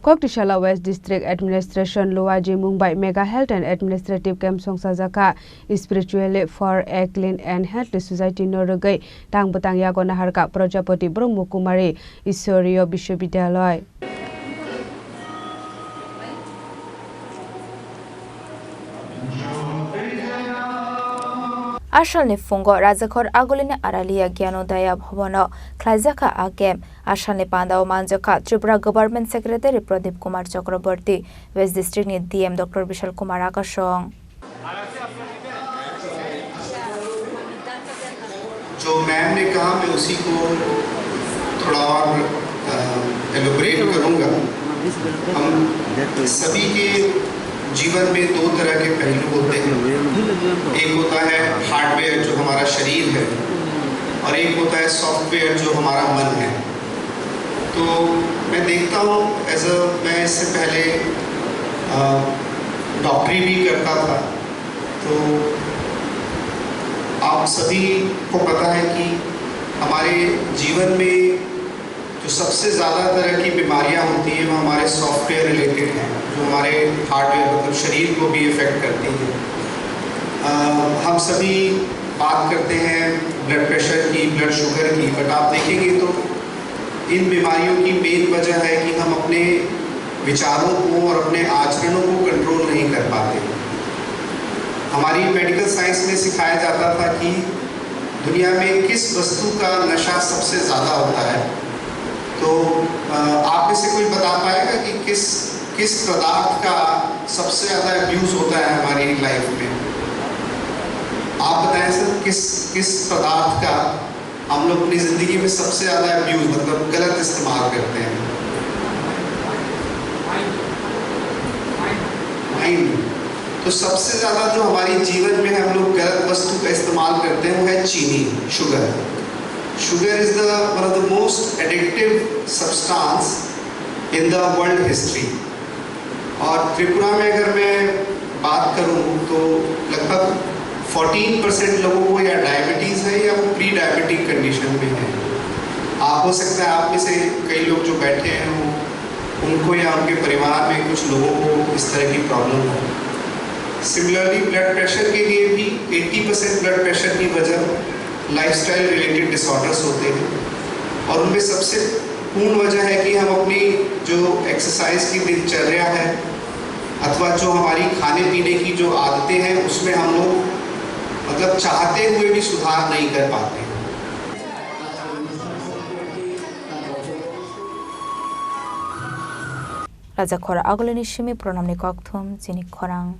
Koktishala West District Administration Luwaji Mumbai Mega Health and Administrative Camp Songsajaka Spiritually for a Clean and Healthy Society Norugai Tang Butang Yagona Harka Projapati Brahma Kumari Isoriyo Bishopvidyalaya Ashalni fungo Rajakhor Aguline Aralia Gyanodaya Bhavana Klaizaka Agem Ashalni Pandao Manjaka Tripura Government Secretary Pradeep Kumar Chakraborty West District ni DM Dr. Vishal Kumar Akashong जो ma'am ने कहा मैं उसी को थोड़ा और elaborate करूंगा। हम सभी के जीवन में दो तरह के पहलू होते हैं। एक होता है हार्डवेयर जो हमारा शरीर है और एक होता है सॉफ्टवेयर जो हमारा मन है। तो मैं देखता हूँ मैं इससे पहले डॉक्टरी भी करता था। तो आप सभी को पता है कि हमारे जीवन में जो सबसे ज़्यादा तरह की बीमारियां होती हैं वो हमारे सॉफ्टवेयर रिलेटेड हैं, जो हमारे हार्डवेयर मतलब शरीर को भी इफ़ेक्ट करती हैं। हम सभी बात करते हैं ब्लड प्रेशर की, ब्लड शुगर की, बट आप देखेंगे तो इन बीमारियों की मेन वजह है कि हम अपने विचारों को और अपने आचरणों को कंट्रोल नहीं कर पाते। हमारी मेडिकल साइंस में सिखाया जाता था कि दुनिया में किस वस्तु का नशा सबसे ज़्यादा होता है। तो आप में से कोई बता पाएगा कि किस पदार्थ का सबसे ज़्यादा अब्यूज़ होता है हमारी लाइफ में? आप बताएं सर, किस पदार्थ का हम लोग अपनी ज़िंदगी में सबसे ज़्यादा अब्यूज़ मतलब गलत इस्तेमाल करते हैं? माइंड। तो सबसे ज़्यादा जो हमारे जीवन में हम लोग गलत वस्तु का इस्तेमाल करते हैं वो है चीनी, sugar. Sugar is one of the most addictive substance in the world history. और त्रिपुरा में अगर मैं बात करूं तो लगभग 14% लोगों को या डायबिटीज़ है या वो प्री डायबिटिक कंडीशन में है। आप हो सकता है आप में से कई लोग जो बैठे हैं वो उनको या उनके परिवार में कुछ लोगों को इस तरह की प्रॉब्लम हो। सिमिलरली ब्लड प्रेशर के लिए भी 80% ब्लड प्रेशर की वजह लाइफस्टाइल रिलेटेड डिसऑर्डर्स होते हैं और उनमें सबसे पूर्ण वजह है कि हम अपनी जो एक्सरसाइज की दिनचर्या है अथवा जो हमारी खाने पीने की जो आदतें हैं उसमें हम लोग मतलब चाहते हुए भी सुधार नहीं कर पाते। Rajakhor Aguline Shimi Pronamni Kokthum Zinik Khorang